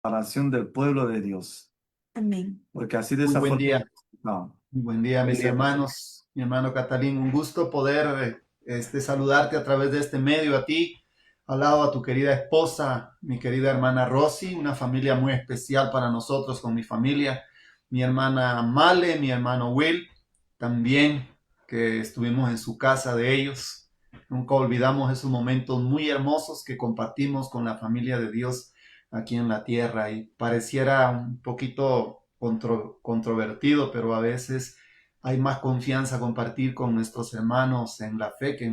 separación del pueblo de Dios, Amén. porque así de Muy esa buen forma. día, No. muy buen día, mis hermanos, mi hermano Catalín, un gusto poder saludarte a través de este medio a ti, al lado a tu querida esposa, mi querida hermana Rosy, una familia muy especial para nosotros con mi familia, mi hermana Male, mi hermano Will, también que estuvimos en su casa de ellos. Nunca olvidamos esos momentos muy hermosos que compartimos con la familia de Dios aquí en la tierra y pareciera un poquito controvertido, pero a veces hay más confianza compartir con nuestros hermanos en la fe que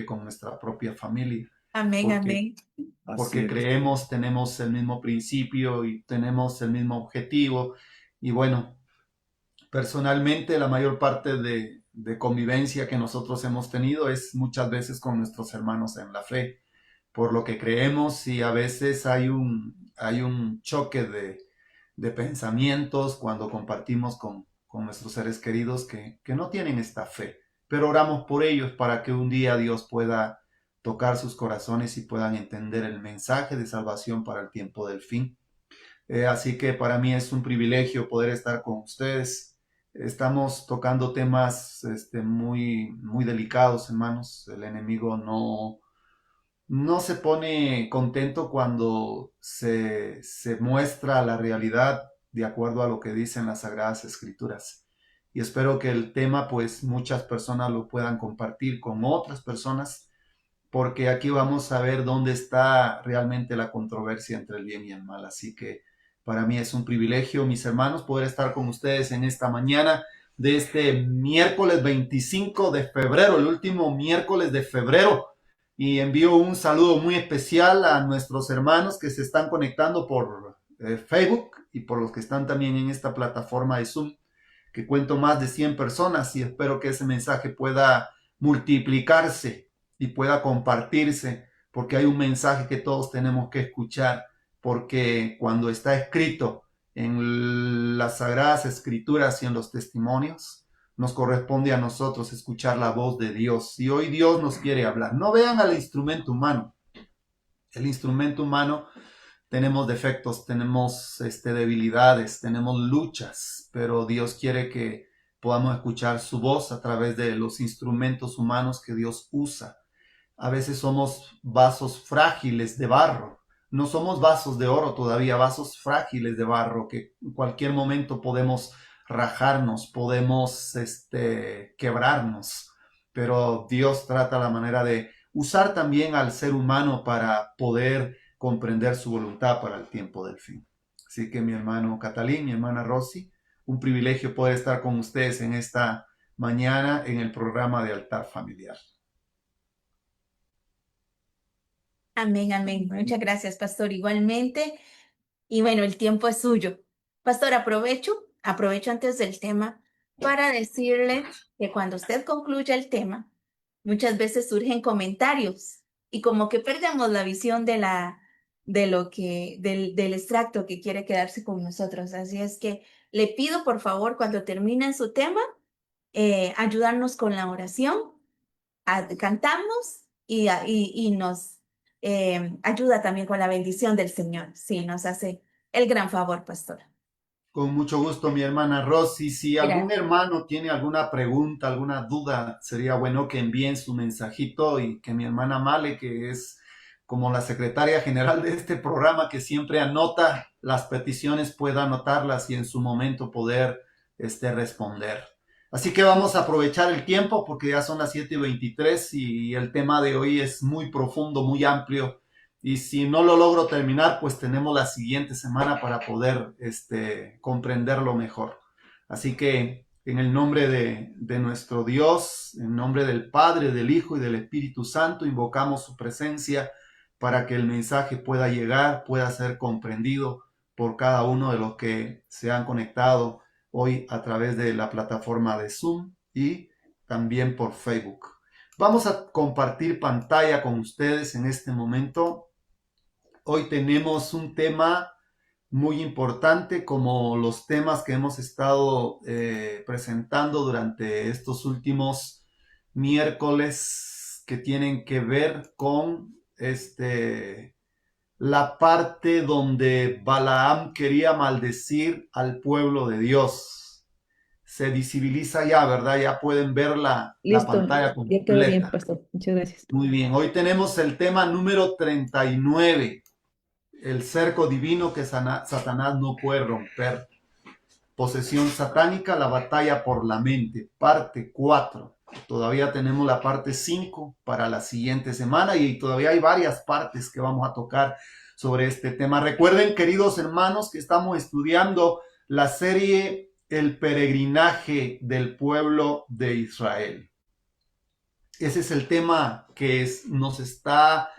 con nuestra propia familia, Amén, porque, amén. Así porque es. creemos, tenemos el mismo principio y tenemos el mismo objetivo. Y bueno, personalmente la mayor parte de convivencia que nosotros hemos tenido es muchas veces con nuestros hermanos en la fe, por lo que creemos y a veces hay un choque de pensamientos cuando compartimos con nuestros seres queridos que no tienen esta fe, pero oramos por ellos para que un día Dios pueda tocar sus corazones y puedan entender el mensaje de salvación para el tiempo del fin. Así que para mí es un privilegio poder estar con ustedes. Estamos tocando temas muy delicados, hermanos. El enemigo no se pone contento cuando se muestra la realidad de acuerdo a lo que dicen las Sagradas Escrituras. Y espero que el tema, pues muchas personas lo puedan compartir con otras personas, porque aquí vamos a ver dónde está realmente la controversia entre el bien y el mal. Así que para mí es un privilegio, mis hermanos, poder estar con ustedes en esta mañana de este miércoles 25 de febrero, el último miércoles de febrero. Y envío un saludo muy especial a nuestros hermanos que se están conectando por Facebook y por los que están también en esta plataforma de Zoom, que cuento más de 100 personas y espero que ese mensaje pueda multiplicarse y pueda compartirse, porque hay un mensaje que todos tenemos que escuchar, porque cuando está escrito en las Sagradas Escrituras y en los testimonios, nos corresponde a nosotros escuchar la voz de Dios. Y hoy Dios nos quiere hablar. No vean al instrumento humano. El instrumento humano tenemos defectos, tenemos debilidades, tenemos luchas, pero Dios quiere que podamos escuchar su voz a través de los instrumentos humanos que Dios usa. A veces somos vasos frágiles de barro. No somos vasos de oro todavía, vasos frágiles de barro que en cualquier momento podemos rajarnos, podemos quebrarnos. Pero Dios trata la manera de usar también al ser humano para poder comprender su voluntad para el tiempo del fin. Así que mi hermano Catalín, mi hermana Rosy, un privilegio poder estar con ustedes en esta mañana en el programa de Altar Familiar. Amén, amén. Muchas gracias, pastor. Igualmente. Y bueno, el tiempo es suyo. Pastor, aprovecho antes del tema para decirle que cuando usted concluya el tema, muchas veces surgen comentarios y como que perdemos la visión del extracto que quiere quedarse con nosotros. Así es que le pido, por favor, cuando termine su tema, ayudarnos con la oración, cantamos y nos ayuda también con la bendición del Señor. Sí, nos hace el gran favor, pastora. Con mucho gusto, mi hermana Rosy. Si algún Gracias. hermano tiene alguna pregunta, alguna duda, sería bueno que envíen su mensajito y que mi hermana Male, que es como la secretaria general de este programa, que siempre anota las peticiones, pueda anotarlas y en su momento poder responder. Así que vamos a aprovechar el tiempo porque ya son las 7:23 y el tema de hoy es muy profundo, muy amplio y si no lo logro terminar, pues tenemos la siguiente semana para poder comprenderlo mejor. Así que en el nombre de nuestro Dios, en nombre del Padre, del Hijo y del Espíritu Santo, invocamos su presencia para que el mensaje pueda llegar, pueda ser comprendido por cada uno de los que se han conectado hoy a través de la plataforma de Zoom y también por Facebook. Vamos a compartir pantalla con ustedes en este momento. Hoy tenemos un tema muy importante como los temas que hemos estado presentando durante estos últimos miércoles que tienen que ver con la parte donde Balaam quería maldecir al pueblo de Dios. Se visibiliza ya, ¿verdad? Ya pueden ver la Listo, pantalla ya quedó bien, completa. pastor. Muchas gracias. Muy bien, hoy tenemos el tema número 39, el cerco divino que Satanás no puede romper. Posesión satánica, la batalla por la mente, parte 4. Todavía tenemos la parte 5 para la siguiente semana y todavía hay varias partes que vamos a tocar sobre este tema. Recuerden, queridos hermanos, que estamos estudiando la serie El peregrinaje del pueblo de Israel. Ese es el tema que nos está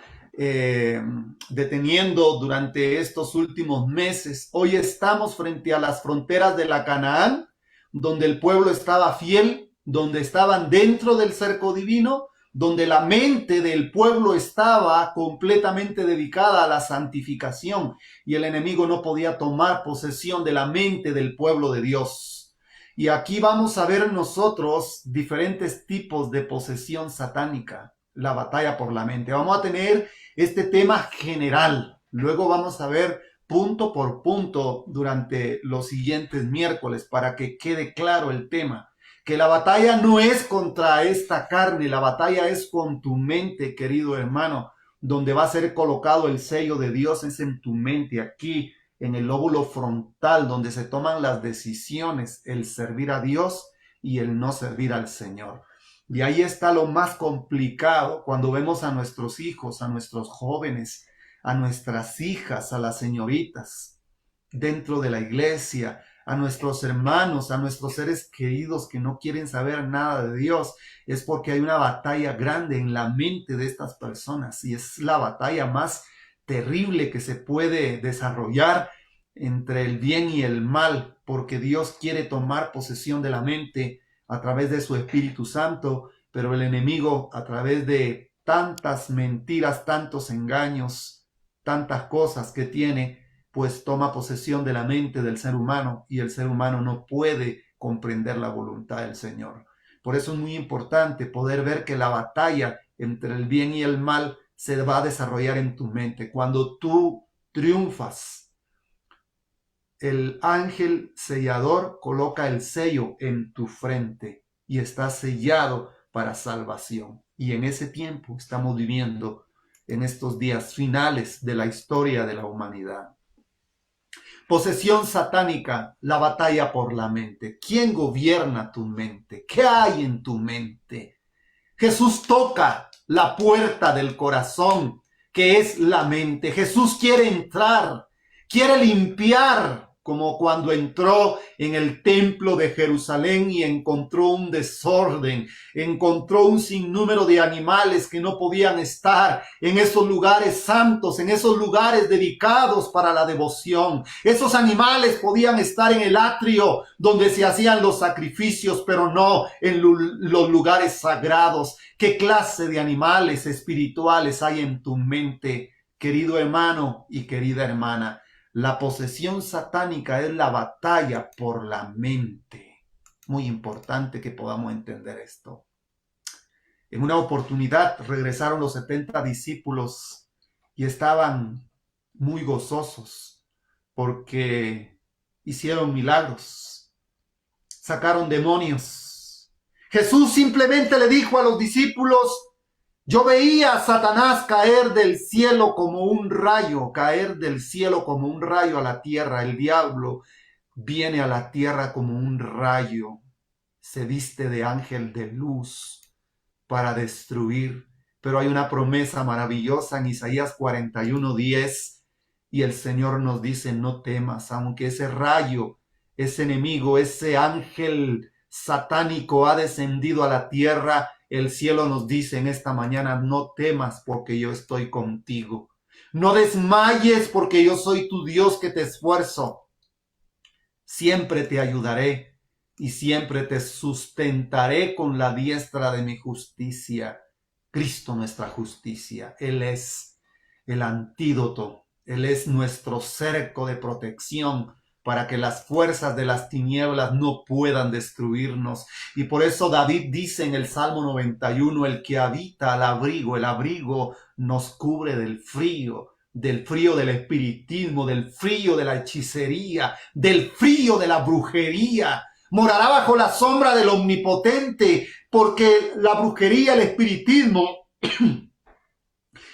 deteniendo durante estos últimos meses. Hoy estamos frente a las fronteras de la Canaán, donde el pueblo estaba fiel, donde estaban dentro del cerco divino, donde la mente del pueblo estaba completamente dedicada a la santificación y el enemigo no podía tomar posesión de la mente del pueblo de Dios. Y aquí vamos a ver nosotros diferentes tipos de posesión satánica, la batalla por la mente. Vamos a tener este tema general. Luego vamos a ver punto por punto durante los siguientes miércoles para que quede claro el tema. Que la batalla no es contra esta carne, la batalla es con tu mente, querido hermano. Donde va a ser colocado el sello de Dios es en tu mente, aquí en el lóbulo frontal, donde se toman las decisiones, el servir a Dios y el no servir al Señor. Y ahí está lo más complicado cuando vemos a nuestros hijos, a nuestros jóvenes, a nuestras hijas, a las señoritas dentro de la iglesia, a nuestros hermanos, a nuestros seres queridos que no quieren saber nada de Dios. Es porque hay una batalla grande en la mente de estas personas y es la batalla más terrible que se puede desarrollar entre el bien y el mal, porque Dios quiere tomar posesión de la mente a través de su Espíritu Santo, pero el enemigo a través de tantas mentiras, tantos engaños, tantas cosas que tiene, pues toma posesión de la mente del ser humano y el ser humano no puede comprender la voluntad del Señor. Por eso es muy importante poder ver que la batalla entre el bien y el mal se va a desarrollar en tu mente. Cuando tú triunfas, el ángel sellador coloca el sello en tu frente y estás sellado para salvación. Y en ese tiempo estamos viviendo en estos días finales de la historia de la humanidad. Posesión satánica, la batalla por la mente. ¿Quién gobierna tu mente? ¿Qué hay en tu mente? Jesús toca la puerta del corazón, que es la mente. Jesús quiere entrar, quiere limpiar, como cuando entró en el templo de Jerusalén y encontró un desorden, encontró un sinnúmero de animales que no podían estar en esos lugares santos, en esos lugares dedicados para la devoción. Esos animales podían estar en el atrio donde se hacían los sacrificios, pero no en los lugares sagrados. ¿Qué clase de animales espirituales hay en tu mente, querido hermano y querida hermana? La posesión satánica es la batalla por la mente. Muy importante que podamos entender esto. En una oportunidad regresaron los 70 discípulos y estaban muy gozosos porque hicieron milagros, sacaron demonios. Jesús simplemente le dijo a los discípulos: yo veía a Satanás caer del cielo como un rayo, caer del cielo como un rayo a la tierra. El diablo viene a la tierra como un rayo, se viste de ángel de luz para destruir. Pero hay una promesa maravillosa en Isaías 41:10 y el Señor nos dice: no temas, aunque ese rayo, ese enemigo, ese ángel satánico ha descendido a la tierra. El cielo nos dice en esta mañana: no temas porque yo estoy contigo. No desmayes porque yo soy tu Dios que te esfuerzo. Siempre te ayudaré y siempre te sustentaré con la diestra de mi justicia. Cristo nuestra justicia. Él es el antídoto. Él es nuestro cerco de protección para que las fuerzas de las tinieblas no puedan destruirnos. Y por eso David dice en el Salmo 91, el que habita al abrigo, el abrigo nos cubre del frío, del frío del espiritismo, del frío de la hechicería, del frío de la brujería. Morará bajo la sombra del Omnipotente, porque la brujería, el espiritismo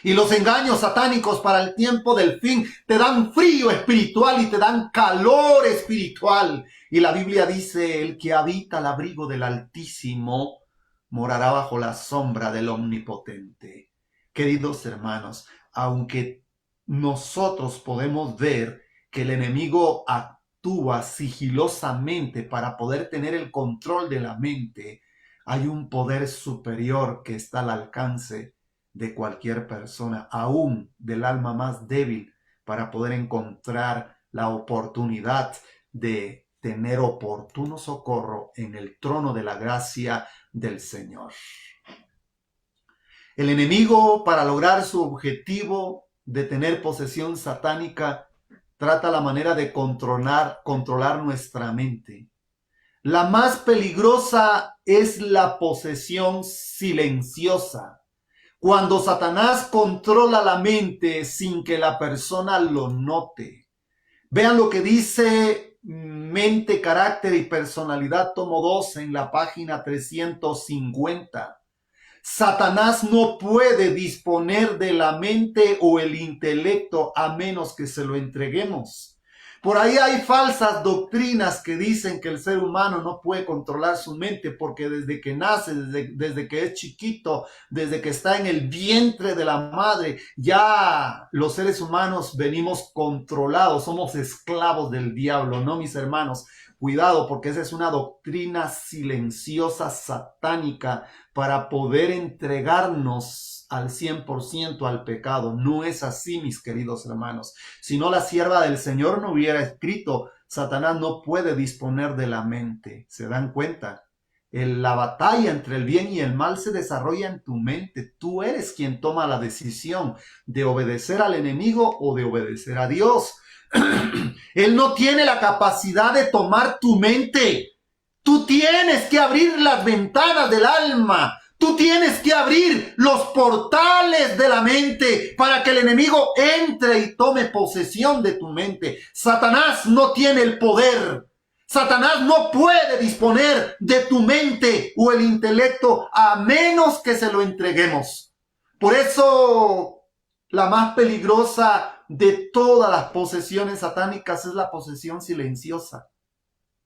y los engaños satánicos para el tiempo del fin te dan frío espiritual y te dan calor espiritual. Y la Biblia dice, el que habita al abrigo del Altísimo morará bajo la sombra del Omnipotente. Queridos hermanos, aunque nosotros podemos ver que el enemigo actúa sigilosamente para poder tener el control de la mente, hay un poder superior que está al alcance de cualquier persona, aún del alma más débil, para poder encontrar la oportunidad de tener oportuno socorro en el trono de la gracia del Señor. El enemigo, para lograr su objetivo de tener posesión satánica, trata la manera de controlar nuestra mente. La más peligrosa es la posesión silenciosa, cuando Satanás controla la mente sin que la persona lo note. Vean lo que dice Mente, Carácter y Personalidad, tomo 2, en la página 350. Satanás no puede disponer de la mente o el intelecto a menos que se lo entreguemos. Por ahí hay falsas doctrinas que dicen que el ser humano no puede controlar su mente porque desde que nace, desde que es chiquito, desde que está en el vientre de la madre, ya los seres humanos venimos controlados, somos esclavos del diablo, ¿no, mis hermanos? Cuidado, porque esa es una doctrina silenciosa, satánica, para poder entregarnos al 100% al pecado. No es así, mis queridos hermanos. Si no, la sierva del Señor no hubiera escrito, Satanás no puede disponer de la mente. ¿Se dan cuenta? La batalla entre el bien y el mal se desarrolla en tu mente. Tú eres quien toma la decisión de obedecer al enemigo o de obedecer a Dios. Él no tiene la capacidad de tomar tu mente. Tú tienes que abrir las ventanas del alma. Tú tienes que abrir los portales de la mente para que el enemigo entre y tome posesión de tu mente. Satanás no tiene el poder. Satanás no puede disponer de tu mente o el intelecto a menos que se lo entreguemos. Por eso, la más peligrosa de todas las posesiones satánicas es la posesión silenciosa.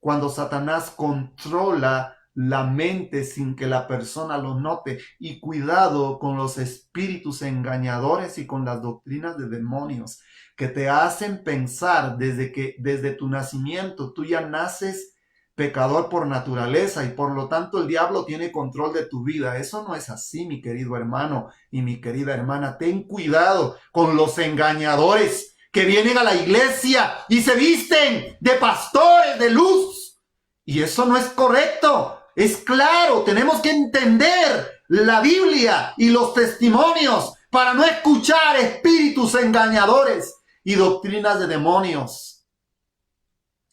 Cuando Satanás controla la mente sin que la persona lo note. Y cuidado con los espíritus engañadores y con las doctrinas de demonios que te hacen pensar desde tu nacimiento tú ya naces pecador por naturaleza y por lo tanto el diablo tiene control de tu vida. Eso no es así, mi querido hermano y mi querida hermana. Ten cuidado con los engañadores que vienen a la iglesia y se visten de pastores de luz. Y eso no es correcto. Es claro, tenemos que entender la Biblia y los testimonios para no escuchar espíritus engañadores y doctrinas de demonios.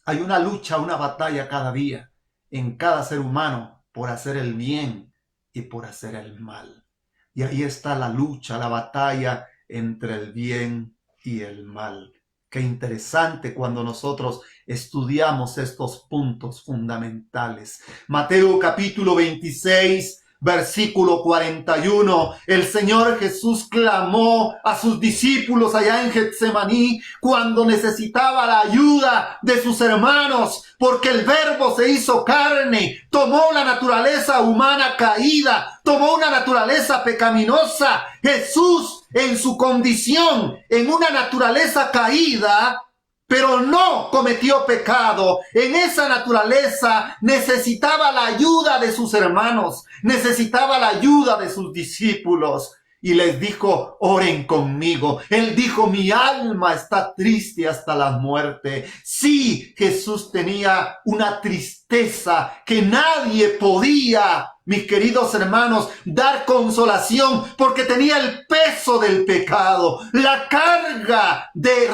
Hay una lucha, una batalla cada día en cada ser humano por hacer el bien y por hacer el mal. Y ahí está la lucha, la batalla entre el bien y el mal. Qué interesante cuando nosotros estudiamos estos puntos fundamentales. Mateo capítulo 26, versículo 41. El Señor Jesús clamó a sus discípulos allá en Getsemaní cuando necesitaba la ayuda de sus hermanos, porque el Verbo se hizo carne, tomó la naturaleza humana caída, tomó una naturaleza pecaminosa. Jesús, en su condición, en una naturaleza caída, pero no cometió pecado. En esa naturaleza necesitaba la ayuda de sus hermanos, necesitaba la ayuda de sus discípulos. Y les dijo, oren conmigo. Él dijo, mi alma está triste hasta la muerte. Sí, Jesús tenía una tristeza que nadie podía, mis queridos hermanos, dar consolación, porque tenía el peso del pecado, la carga de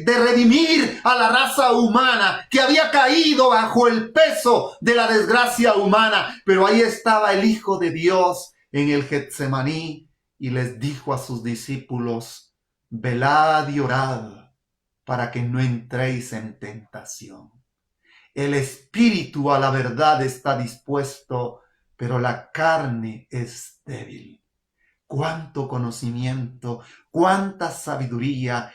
redimir a la raza humana que había caído bajo el peso de la desgracia humana. Pero ahí estaba el Hijo de Dios en el Getsemaní y les dijo a sus discípulos, velad y orad para que no entréis en tentación. El espíritu a la verdad está dispuesto, pero la carne es débil. Cuánto conocimiento, cuánta sabiduría,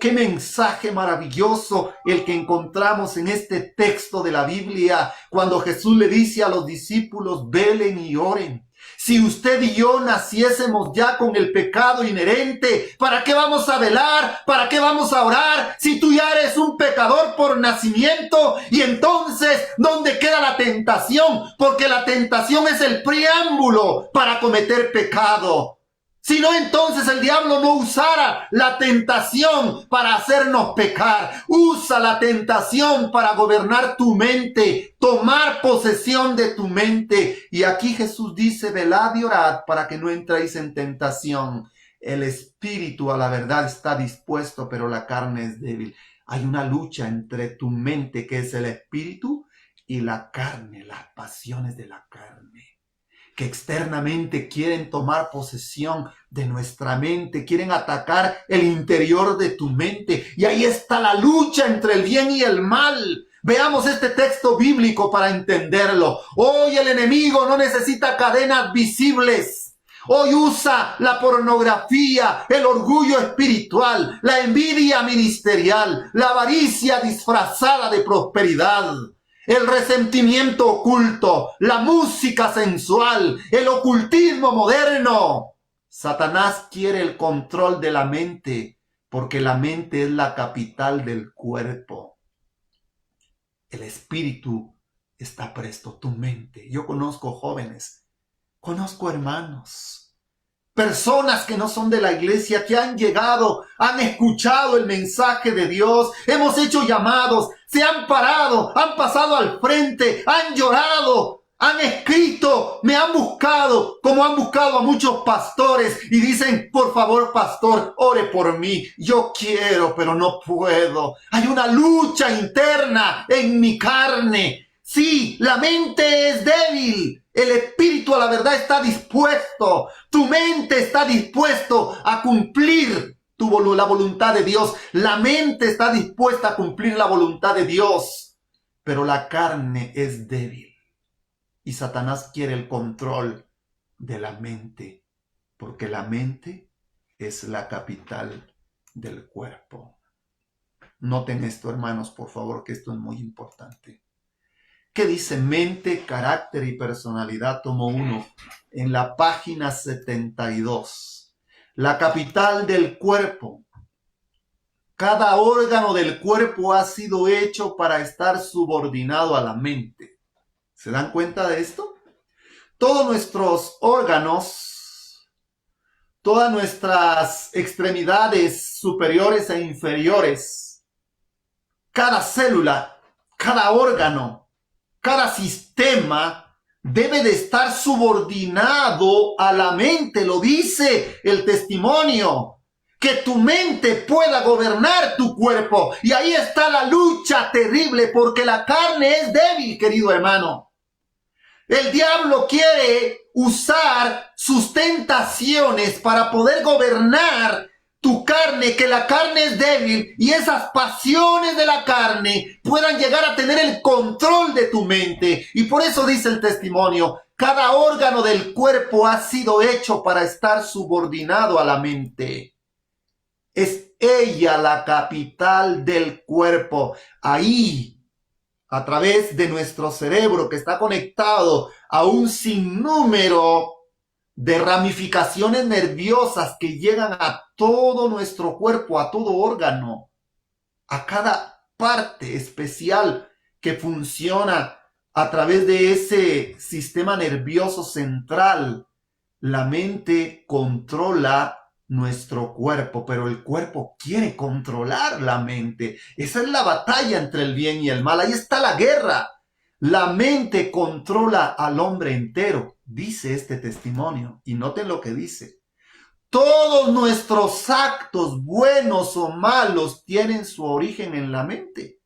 qué mensaje maravilloso el que encontramos en este texto de la Biblia, cuando Jesús le dice a los discípulos, velen y oren. Si usted y yo naciésemos ya con el pecado inherente, ¿para qué vamos a velar? ¿Para qué vamos a orar? Si tú ya eres un pecador por nacimiento, y entonces, ¿dónde queda la tentación? Porque la tentación es el preámbulo para cometer pecado. Si no, entonces el diablo no usara la tentación para hacernos pecar. Usa la tentación para gobernar tu mente, tomar posesión de tu mente. Y aquí Jesús dice, velad y orad para que no entréis en tentación. El espíritu a la verdad está dispuesto, pero la carne es débil. Hay una lucha entre tu mente, que es el espíritu, y la carne, las pasiones de la carne, que externamente quieren tomar posesión de nuestra mente, quieren atacar el interior de tu mente. Y ahí está la lucha entre el bien y el mal. Veamos este texto bíblico para entenderlo. Hoy el enemigo no necesita cadenas visibles. Hoy usa la pornografía, el orgullo espiritual, la envidia ministerial, la avaricia disfrazada de prosperidad, el resentimiento oculto, la música sensual, el ocultismo moderno. Satanás quiere el control de la mente, porque la mente es la capital del cuerpo. El espíritu está presto, tu mente. Yo conozco jóvenes, conozco hermanos, personas que no son de la iglesia, que han llegado, han escuchado el mensaje de Dios, hemos hecho llamados, se han parado, han pasado al frente, han llorado, han escrito, me han buscado, como han buscado a muchos pastores, y dicen, por favor, pastor, ore por mí, yo quiero, pero no puedo. Hay una lucha interna en mi carne. Sí, la mente es débil. El espíritu a la verdad está dispuesto. Tu mente está dispuesto a cumplir la voluntad de Dios. La mente está dispuesta a cumplir la voluntad de Dios. Pero la carne es débil. Y Satanás quiere el control de la mente. Porque la mente es la capital del cuerpo. Noten esto, hermanos, por favor, que esto es muy importante. ¿Qué dice Mente, Carácter y Personalidad, tomo 1, en la página 72? La capital del cuerpo. Cada órgano del cuerpo ha sido hecho para estar subordinado a la mente. ¿Se dan cuenta de esto? Todos nuestros órganos, todas nuestras extremidades superiores e inferiores, cada célula, cada órgano, cada sistema debe de estar subordinado a la mente, lo dice el testimonio, que tu mente pueda gobernar tu cuerpo. Y ahí está la lucha terrible, porque la carne es débil, querido hermano. El diablo quiere usar sus tentaciones para poder gobernar tu carne, que la carne es débil, y esas pasiones de la carne puedan llegar a tener el control de tu mente. Y por eso dice el testimonio, cada órgano del cuerpo ha sido hecho para estar subordinado a la mente. Es ella la capital del cuerpo. Ahí, a través de nuestro cerebro, que está conectado a un sinnúmero de ramificaciones nerviosas que llegan a todo nuestro cuerpo, a todo órgano, a cada parte especial que funciona a través de ese sistema nervioso central. La mente controla nuestro cuerpo, pero el cuerpo quiere controlar la mente. Esa es la batalla entre el bien y el mal. Ahí está la guerra. La mente controla al hombre entero, dice este testimonio. Y noten lo que dice. Todos nuestros actos, buenos o malos, tienen su origen en la mente.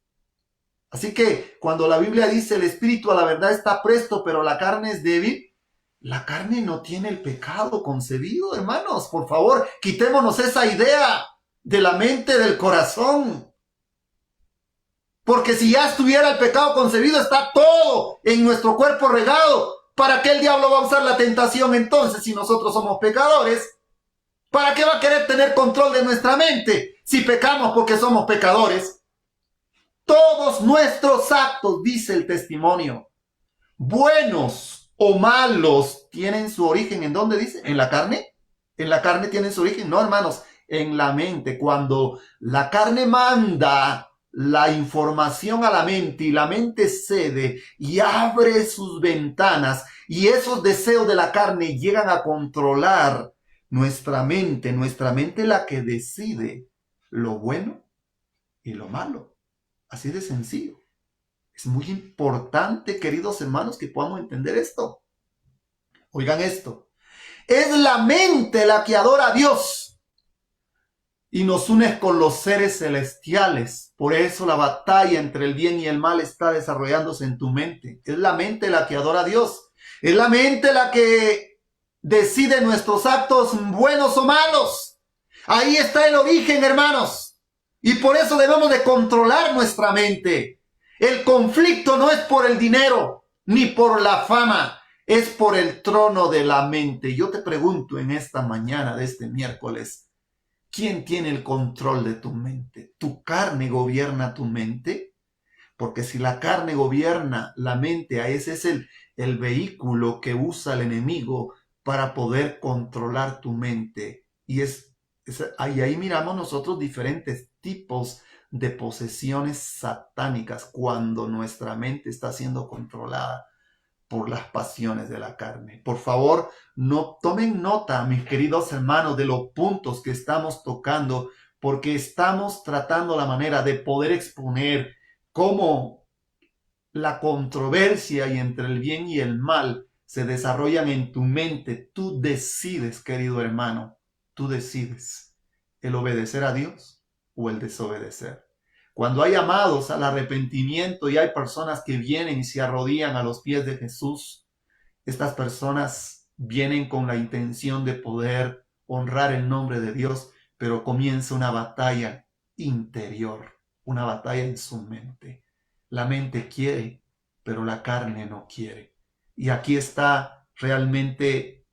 Así que cuando la Biblia dice el espíritu a la verdad está presto, pero la carne es débil, la carne no tiene el pecado concebido, hermanos. Por favor, quitémonos esa idea. de la mente, del corazón. Porque si ya estuviera el pecado concebido, está todo en nuestro cuerpo regado. ¿Para qué el diablo va a usar la tentación entonces si nosotros somos pecadores? ¿Para qué va a querer tener control de nuestra mente si pecamos porque somos pecadores? Todos nuestros actos, dice el testimonio, buenos o malos, tienen su origen. ¿En dónde dice? ¿En la carne? ¿En la carne tienen su origen? No, hermanos, en la mente. Cuando la carne manda la información a la mente y la mente cede y abre sus ventanas y esos deseos de la carne llegan a controlar nuestra mente es la que decide lo bueno y lo malo. Así de sencillo. Es muy importante, queridos hermanos, que podamos entender esto. Oigan esto. Es la mente la que adora a Dios y nos une con los seres celestiales. Por eso la batalla entre el bien y el mal está desarrollándose en tu mente. Es la mente la que adora a Dios. Es la mente la que decide nuestros actos buenos o malos. Ahí está el origen, hermanos. Y por eso debemos de controlar nuestra mente. El conflicto no es por el dinero ni por la fama. Es por el trono de la mente. Yo te pregunto en esta mañana de este miércoles, ¿quién tiene el control de tu mente? ¿Tu carne gobierna tu mente? Porque si la carne gobierna la mente, ese es el vehículo que usa el enemigo para poder controlar tu mente. Y ahí miramos nosotros diferentes tipos de posesiones satánicas cuando nuestra mente está siendo controlada por las pasiones de la carne. Por favor, no tomen nota, mis queridos hermanos, de los puntos que estamos tocando, porque estamos tratando la manera de poder exponer cómo la controversia y entre el bien y el mal se desarrollan en tu mente. Tú decides, querido hermano, tú decides el obedecer a Dios o el desobedecer. Cuando hay llamados al arrepentimiento y hay personas que vienen y se arrodillan a los pies de Jesús, estas personas vienen con la intención de poder honrar el nombre de Dios, pero comienza una batalla interior, una batalla en su mente. La mente quiere, pero la carne no quiere. Y aquí está realmente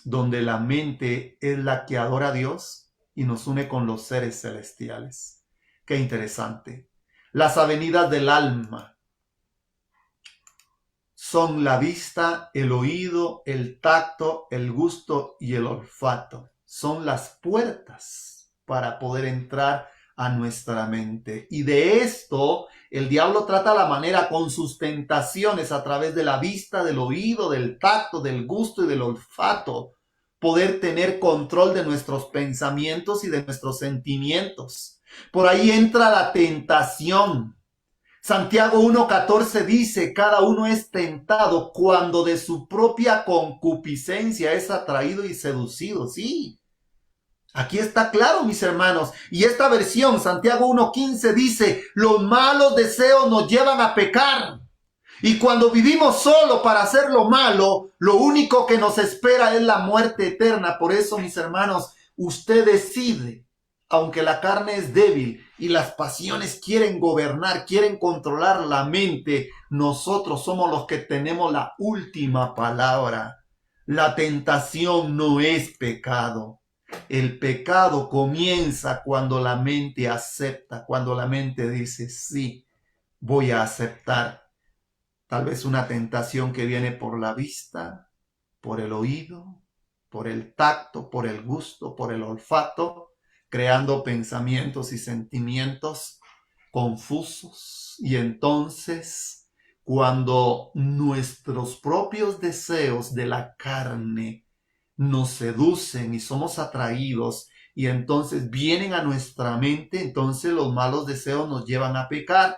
donde la mente es la que adora a Dios y nos une con los seres celestiales. Qué interesante. Las avenidas del alma son la vista, el oído, el tacto, el gusto y el olfato. Son las puertas para poder entrar a nuestra mente. Y de esto el diablo trata la manera con sus tentaciones a través de la vista, del oído, del tacto, del gusto y del olfato. Poder tener control de nuestros pensamientos y de nuestros sentimientos. Por ahí entra la tentación. Santiago 1:14 dice, cada uno es tentado cuando de su propia concupiscencia es atraído y seducido. Sí, aquí está claro, mis hermanos. Y esta versión, Santiago 1:15 dice, los malos deseos nos llevan a pecar. Y cuando vivimos solo para hacer lo malo, lo único que nos espera es la muerte eterna. Por eso, mis hermanos, usted decide. Aunque la carne es débil y las pasiones quieren gobernar, quieren controlar la mente, nosotros somos los que tenemos la última palabra. La tentación no es pecado. El pecado comienza cuando la mente acepta, cuando la mente dice, sí, voy a aceptar. Tal vez una tentación que viene por la vista, por el oído, por el tacto, por el gusto, por el olfato, creando pensamientos y sentimientos confusos. Y entonces, cuando nuestros propios deseos de la carne nos seducen y somos atraídos, y entonces vienen a nuestra mente, entonces los malos deseos nos llevan a pecar.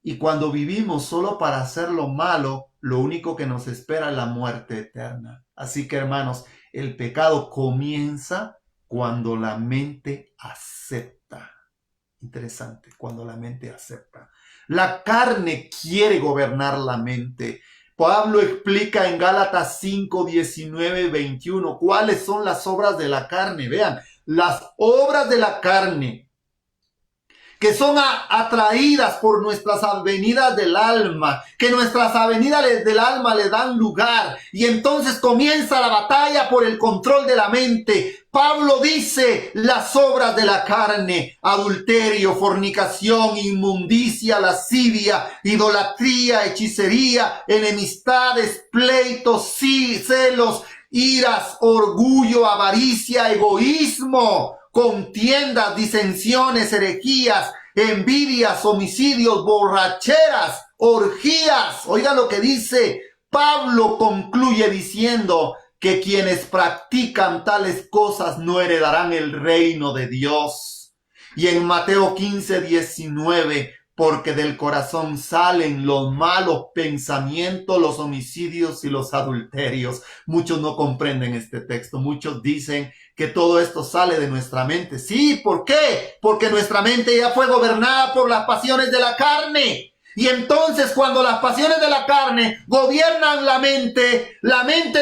Y cuando vivimos solo para hacer lo malo, lo único que nos espera es la muerte eterna. Así que, hermanos, el pecado comienza cuando la mente acepta. Interesante, cuando la mente acepta. La carne quiere gobernar la mente. Pablo explica en Gálatas 5, 19, 21 cuáles son las obras de la carne. Vean, las obras de la carne, que son atraídas por nuestras avenidas del alma, que nuestras avenidas del alma le dan lugar, y entonces comienza la batalla por el control de la mente. Pablo dice las obras de la carne: adulterio, fornicación, inmundicia, lascivia, idolatría, hechicería, enemistades, pleitos, celos, iras, orgullo, avaricia, egoísmo, contiendas, disensiones, herejías, envidias, homicidios, borracheras, orgías. Oiga lo que dice Pablo. Concluye diciendo que quienes practican tales cosas no heredarán el reino de Dios. Y en Mateo 15:19, porque del corazón salen los malos pensamientos, los homicidios y los adulterios. Muchos no comprenden este texto. Muchos dicen que todo esto sale de nuestra mente. Sí, ¿por qué? Porque nuestra mente ya fue gobernada por las pasiones de la carne. Y entonces, cuando las pasiones de la carne gobiernan la mente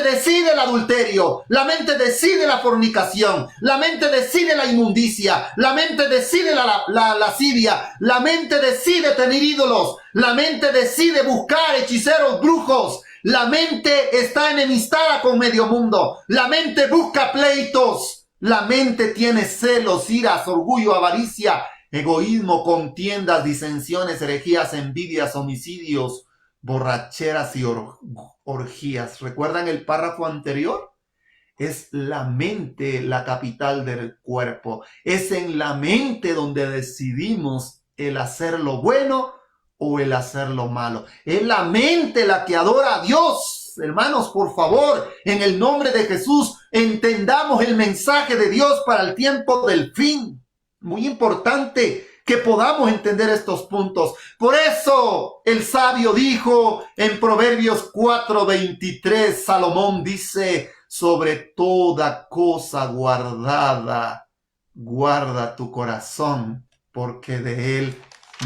decide el adulterio, la mente decide la fornicación, la mente decide la inmundicia, la mente decide la lascivia, la mente decide tener ídolos, la mente decide buscar hechiceros, brujos. La mente está enemistada con medio mundo. La mente busca pleitos. La mente tiene celos, iras, orgullo, avaricia, egoísmo, contiendas, disensiones, herejías, envidias, homicidios, borracheras y orgías. ¿Recuerdan el párrafo anterior? Es la mente la capital del cuerpo. Es en la mente donde decidimos el hacer lo bueno o el hacer lo malo. Es la mente la que adora a Dios. Hermanos, por favor, en el nombre de Jesús, entendamos el mensaje de Dios para el tiempo del fin. Muy importante que podamos entender estos puntos. Por eso el sabio dijo en Proverbios 4:23, Salomón dice: sobre toda cosa guardada, guarda tu corazón, porque de él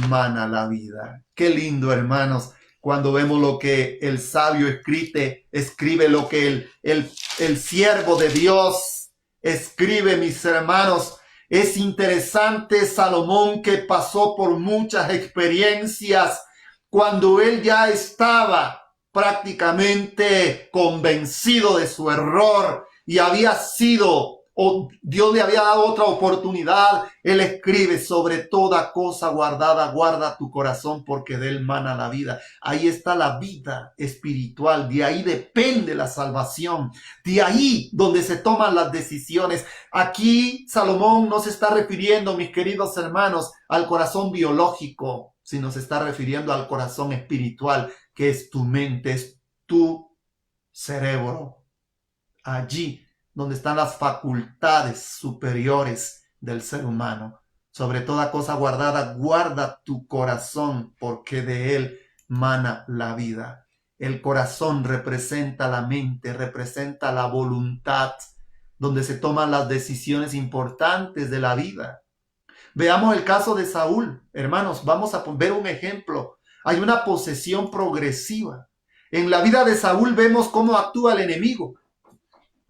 mana la vida. Qué lindo, hermanos, cuando vemos lo que el sabio escribe lo que el siervo de Dios escribe, mis hermanos. Es interesante, Salomón, que pasó por muchas experiencias cuando él ya estaba prácticamente convencido de su error y había sido, o Dios le había dado otra oportunidad. Él escribe: sobre toda cosa guardada, guarda tu corazón, porque de él mana la vida. Ahí está la vida espiritual, de ahí depende la salvación, de ahí donde se toman las decisiones. Aquí Salomón no se está refiriendo, mis queridos hermanos, al corazón biológico, sino se está refiriendo al corazón espiritual, que es tu mente, es tu cerebro. Allí donde están las facultades superiores del ser humano. Sobre toda cosa guardada, guarda tu corazón, porque de él mana la vida. El corazón representa la mente, representa la voluntad, donde se toman las decisiones importantes de la vida. Veamos el caso de Saúl. Hermanos, vamos a ver un ejemplo. Hay una posesión progresiva. En la vida de Saúl vemos cómo actúa el enemigo.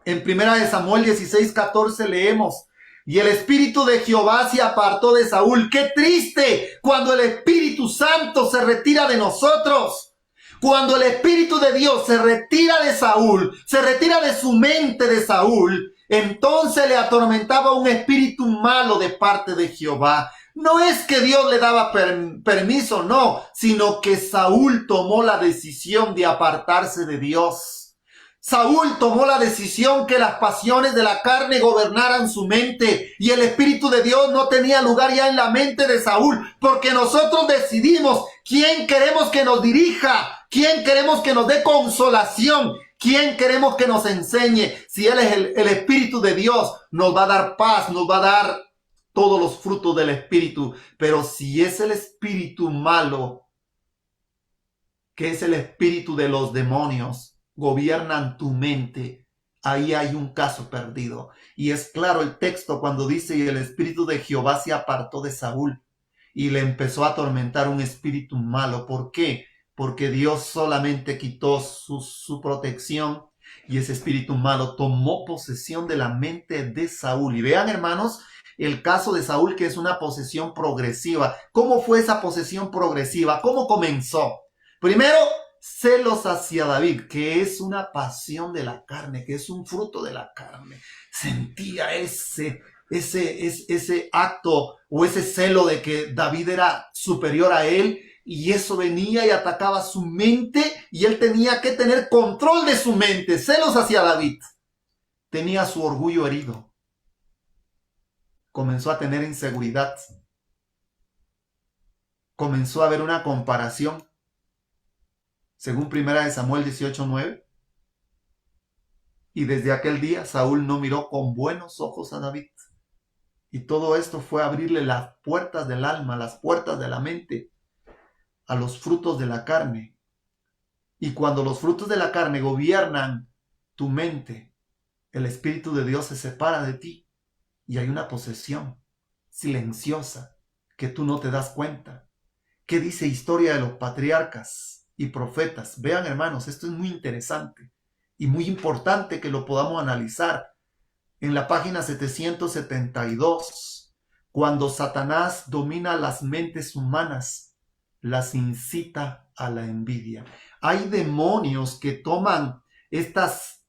En 1 Samuel 16:14 leemos: y el Espíritu de Jehová se apartó de Saúl. ¡Qué triste cuando el Espíritu Santo se retira de nosotros! Cuando el Espíritu de Dios se retira de Saúl, se retira de su mente de Saúl, entonces le atormentaba un espíritu malo de parte de Jehová. No es que Dios le daba permiso, no, sino que Saúl tomó la decisión de apartarse de Dios. Saúl tomó la decisión que las pasiones de la carne gobernaran su mente, y el Espíritu de Dios no tenía lugar ya en la mente de Saúl, porque nosotros decidimos quién queremos que nos dirija, quién queremos que nos dé consolación, quién queremos que nos enseñe. Si Él es el Espíritu de Dios, nos va a dar paz, nos va a dar todos los frutos del Espíritu. Pero si es el espíritu malo, que es el espíritu de los demonios, gobiernan tu mente, ahí hay un caso perdido. Y es claro el texto cuando dice: y el Espíritu de Jehová se apartó de Saúl y le empezó a atormentar un espíritu malo. ¿Por qué? Porque Dios solamente quitó su protección. Y ese espíritu malo tomó posesión de la mente de Saúl. Y vean, hermanos, el caso de Saúl, que es una posesión progresiva. ¿Cómo fue esa posesión progresiva? ¿Cómo comenzó? Primero, celos hacia David, que es una pasión de la carne, que es un fruto de la carne. Sentía ese acto o ese celo de que David era superior a él, y eso venía y atacaba su mente, y él tenía que tener control de su mente. Celos hacia David. Tenía su orgullo herido. Comenzó a tener inseguridad. Comenzó a haber una comparación. Según 1 Samuel 18:9. Y desde aquel día Saúl no miró con buenos ojos a David. Y todo esto fue abrirle las puertas del alma, las puertas de la mente, a los frutos de la carne. Y cuando los frutos de la carne gobiernan tu mente, el Espíritu de Dios se separa de ti y hay una posesión silenciosa que tú no te das cuenta. ¿Qué dice Historia de los Patriarcas y Profetas? Vean, hermanos, esto es muy interesante y muy importante que lo podamos analizar. En la página 772, cuando Satanás domina las mentes humanas, las incita a la envidia. Hay demonios que toman estas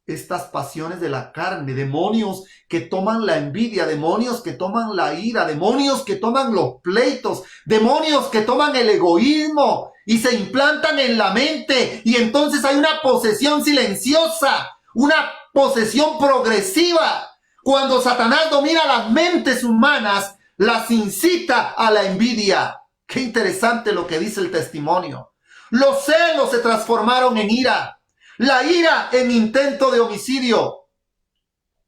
pasiones de la carne, demonios que toman la envidia, demonios que toman la ira, demonios que toman los pleitos, demonios que toman el egoísmo y se implantan en la mente, y entonces hay una posesión silenciosa, una posesión progresiva. Cuando Satanás domina las mentes humanas, las incita a la envidia. Qué interesante lo que dice el testimonio. Los celos se transformaron en ira, la ira en intento de homicidio,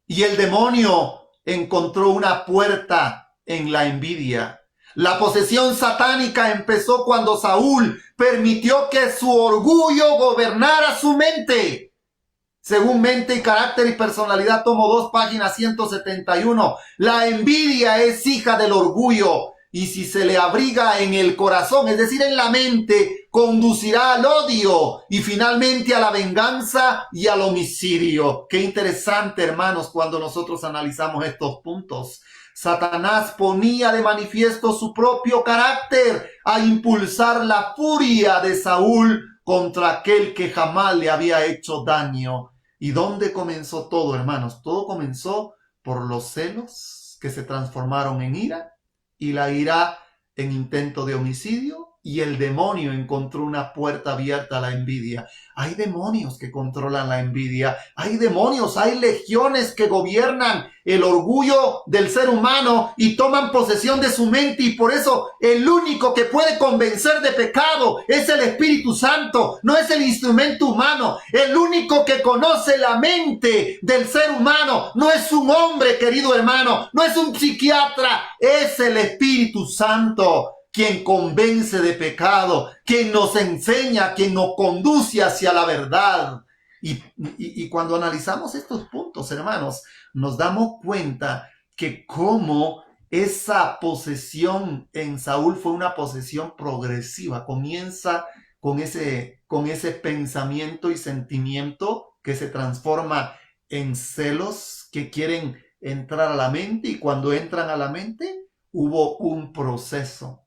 y el demonio encontró una puerta en la envidia. La posesión satánica empezó cuando Saúl permitió que su orgullo gobernara su mente. Según Mente y Carácter y Personalidad, tomo 2, página 171. La envidia es hija del orgullo, y si se le abriga en el corazón, es decir, en la mente, conducirá al odio y finalmente a la venganza y al homicidio. Qué interesante, hermanos, cuando nosotros analizamos estos puntos. Satanás ponía de manifiesto su propio carácter a impulsar la furia de Saúl contra aquel que jamás le había hecho daño. ¿Y dónde comenzó todo, hermanos? Todo comenzó por los celos que se transformaron en ira, y la ira en intento de homicidio, y el demonio encontró una puerta abierta a la envidia. Hay demonios que controlan la envidia, hay demonios, hay legiones que gobiernan el orgullo del ser humano y toman posesión de su mente, y por eso el único que puede convencer de pecado es el Espíritu Santo, no es el instrumento humano. El único que conoce la mente del ser humano no es un hombre, querido hermano, no es un psiquiatra, es el Espíritu Santo, quien convence de pecado, quien nos enseña, quien nos conduce hacia la verdad. Y cuando analizamos estos puntos, hermanos, nos damos cuenta que cómo esa posesión en Saúl fue una posesión progresiva. Comienza con ese pensamiento y sentimiento que se transforma en celos que quieren entrar a la mente, y cuando entran a la mente hubo un proceso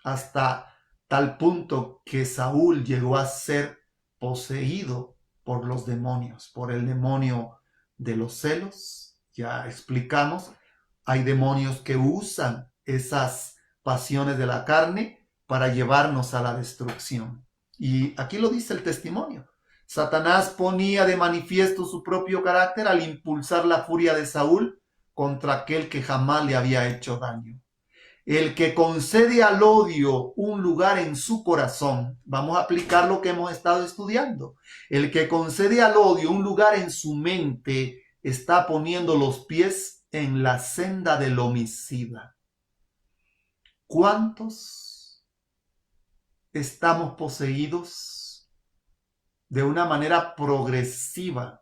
hasta tal punto que Saúl llegó a ser poseído por los demonios, por el demonio de los celos. Ya explicamos, hay demonios que usan esas pasiones de la carne para llevarnos a la destrucción. Y aquí lo dice el testimonio. Satanás ponía de manifiesto su propio carácter al impulsar la furia de Saúl contra aquel que jamás le había hecho daño. El que concede al odio un lugar en su corazón, vamos a aplicar lo que hemos estado estudiando. El que concede al odio un lugar en su mente está poniendo los pies en la senda del homicida. ¿Cuántos estamos poseídos de una manera progresiva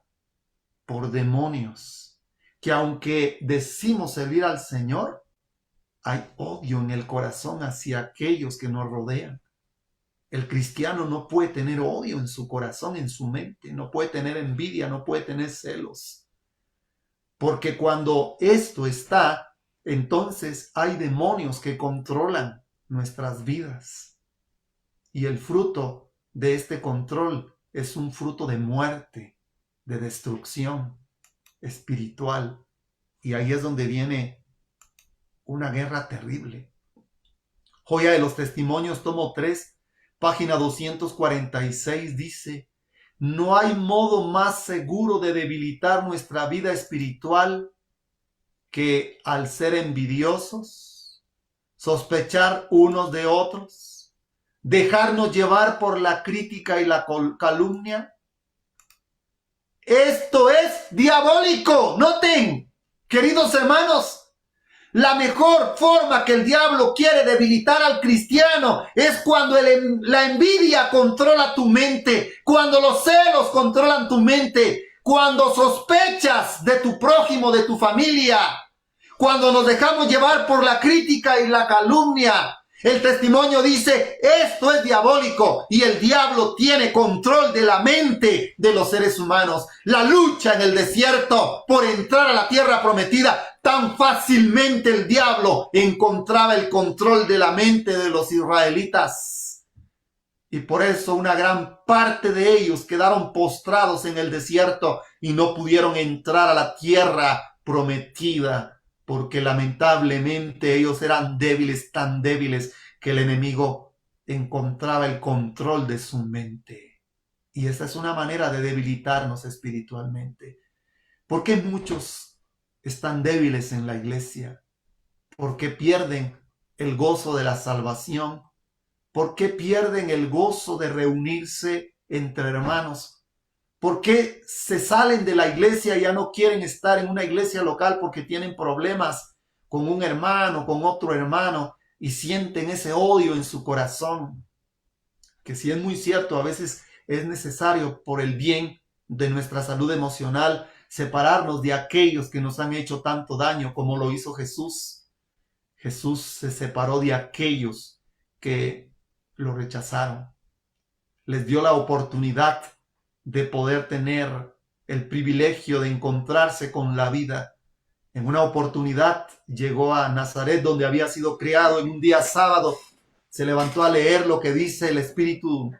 por demonios que, aunque decimos servir al Señor, hay odio en el corazón hacia aquellos que nos rodean? El cristiano no puede tener odio en su corazón, en su mente, no puede tener envidia, no puede tener celos. Porque cuando esto está, entonces hay demonios que controlan nuestras vidas. Y el fruto de este control es un fruto de muerte, de destrucción espiritual. Y ahí es donde viene una guerra terrible. Joya de los Testimonios, tomo 3, página 246, dice: no hay modo más seguro de debilitar nuestra vida espiritual que al ser envidiosos, sospechar unos de otros, dejarnos llevar por la crítica y la calumnia. Esto es diabólico. Noten, queridos hermanos, la mejor forma que el diablo quiere debilitar al cristiano es cuando la envidia controla tu mente, cuando los celos controlan tu mente, cuando sospechas de tu prójimo, de tu familia, cuando nos dejamos llevar por la crítica y la calumnia. El testimonio dice, esto es diabólico y el diablo tiene control de la mente de los seres humanos. La lucha en el desierto por entrar a la tierra prometida, tan fácilmente el diablo encontraba el control de la mente de los israelitas. Y por eso una gran parte de ellos quedaron postrados en el desierto y no pudieron entrar a la tierra prometida, porque lamentablemente ellos eran débiles, tan débiles que el enemigo encontraba el control de su mente. Y esa es una manera de debilitarnos espiritualmente. ¿Por qué muchos están débiles en la iglesia? ¿Por qué pierden el gozo de la salvación? ¿Por qué pierden el gozo de reunirse entre hermanos? ¿Por qué se salen de la iglesia y ya no quieren estar en una iglesia local porque tienen problemas con un hermano, con otro hermano y sienten ese odio en su corazón? Que sí es muy cierto, a veces es necesario por el bien de nuestra salud emocional separarnos de aquellos que nos han hecho tanto daño como lo hizo Jesús. Jesús se separó de aquellos que lo rechazaron. Les dio la oportunidad de poder tener el privilegio de encontrarse con la vida. En una oportunidad llegó a Nazaret, donde había sido criado. En un día sábado se levantó a leer lo que dice el Espíritu,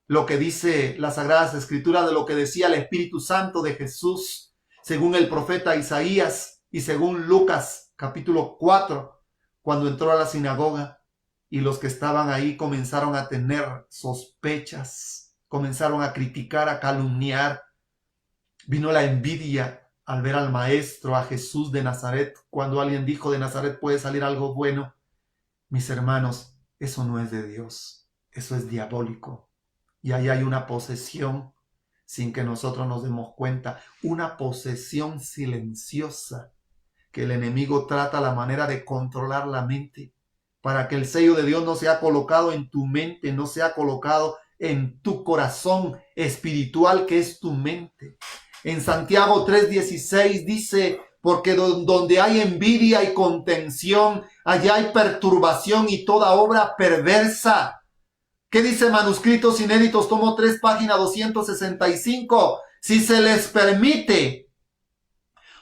lo que dice las Sagradas Escrituras, de lo que decía el Espíritu Santo de Jesús, según el profeta Isaías y según Lucas capítulo 4, cuando entró a la sinagoga. Y los que estaban ahí comenzaron a tener sospechas, comenzaron a criticar, a calumniar. Vino la envidia al ver al maestro, a Jesús de Nazaret. Cuando alguien dijo, de Nazaret puede salir algo bueno. Mis hermanos, eso no es de Dios, eso es diabólico. Y ahí hay una posesión sin que nosotros nos demos cuenta, una posesión silenciosa que el enemigo trata la manera de controlar la mente, para que el sello de Dios no sea colocado en tu mente, no sea colocado en tu corazón espiritual, que es tu mente. En Santiago 3:16 dice, porque donde hay envidia y contención, allá hay perturbación y toda obra perversa. ¿Qué dice Manuscritos Inéditos, tomo 3, página 265? Si se les permite,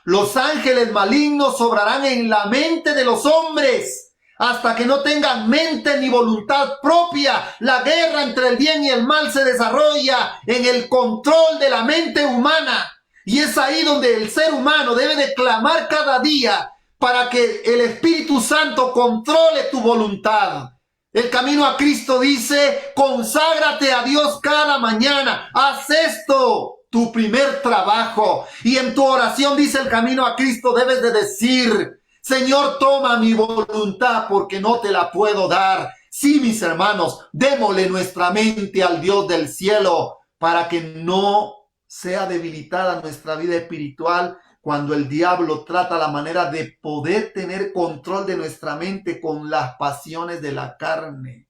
los ángeles malignos obrarán en la mente de los hombres, hasta que no tengan mente ni voluntad propia. La guerra entre el bien y el mal se desarrolla en el control de la mente humana. Y es ahí donde el ser humano debe de clamar cada día para que el Espíritu Santo controle tu voluntad. El camino a Cristo dice, conságrate a Dios cada mañana. Haz esto tu primer trabajo. Y en tu oración, dice el camino a Cristo, debes de decir, Señor, toma mi voluntad porque no te la puedo dar. Sí, mis hermanos, démosle nuestra mente al Dios del cielo para que no sea debilitada nuestra vida espiritual cuando el diablo trata la manera de poder tener control de nuestra mente con las pasiones de la carne.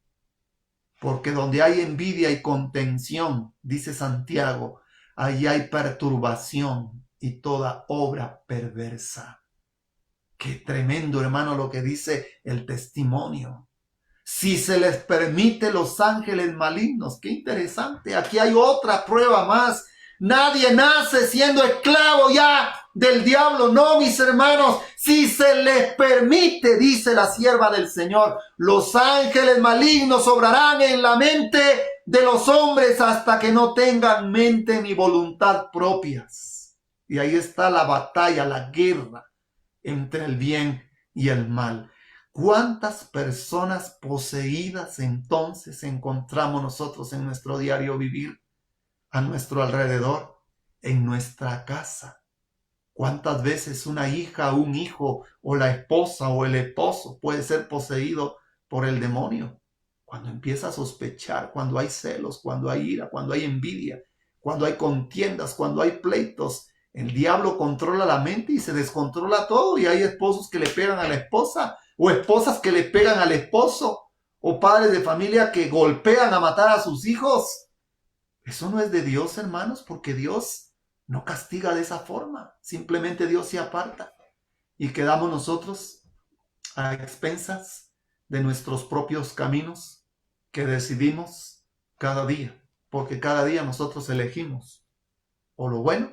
Porque donde hay envidia y contención, dice Santiago, ahí hay perturbación y toda obra perversa. Qué tremendo, hermano, lo que dice el testimonio. si se les permite los ángeles malignos. Qué interesante. Aquí hay otra prueba más. Nadie nace siendo esclavo ya del diablo. No, mis hermanos, si se les permite, dice la sierva del Señor, los ángeles malignos obrarán en la mente de los hombres hasta que no tengan mente ni voluntad propias. Y ahí está la batalla, la guerra entre el bien y el mal. ¿Cuántas personas poseídas entonces encontramos nosotros en nuestro diario vivir? A nuestro alrededor, en nuestra casa. ¿Cuántas veces una hija, un hijo, o la esposa o el esposo puede ser poseído por el demonio? Cuando empieza a sospechar, cuando hay celos, cuando hay ira, cuando hay envidia, cuando hay contiendas, cuando hay pleitos, el diablo controla la mente y se descontrola todo. Y hay esposos que le pegan a la esposa, o esposas que le pegan al esposo, o padres de familia que golpean a matar a sus hijos. Eso no es de Dios, hermanos, porque Dios no castiga de esa forma. Simplemente Dios se aparta y quedamos nosotros a expensas de nuestros propios caminos que decidimos cada día, porque cada día nosotros elegimos o lo bueno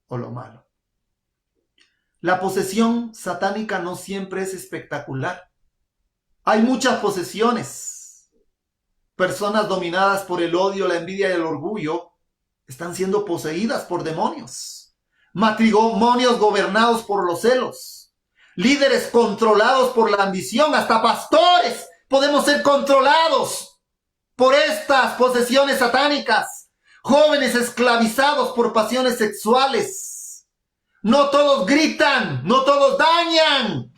o lo malo. La posesión satánica no siempre es espectacular. Hay muchas posesiones. Personas dominadas por el odio, la envidia y el orgullo están siendo poseídas por demonios. Matrimonios gobernados por los celos. Líderes controlados por la ambición. Hasta pastores podemos ser controlados por estas posesiones satánicas. Jóvenes esclavizados por pasiones sexuales. No todos gritan, no todos dañan.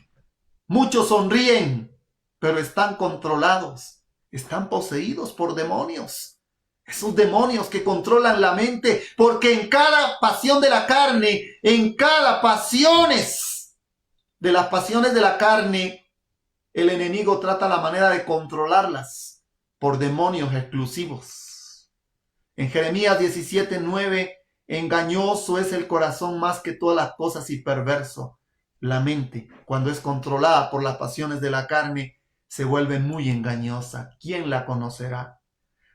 Muchos sonríen, pero están controlados. Están poseídos por demonios. Esos demonios que controlan la mente, porque en cada pasión de la carne, en cada pasiones de las pasiones de la carne, el enemigo trata la manera de controlarlas por demonios exclusivos. En Jeremías 17:9, engañoso es el corazón más que todas las cosas y perverso. La mente, cuando es controlada por las pasiones de la carne, se vuelve muy engañosa. ¿Quién la conocerá?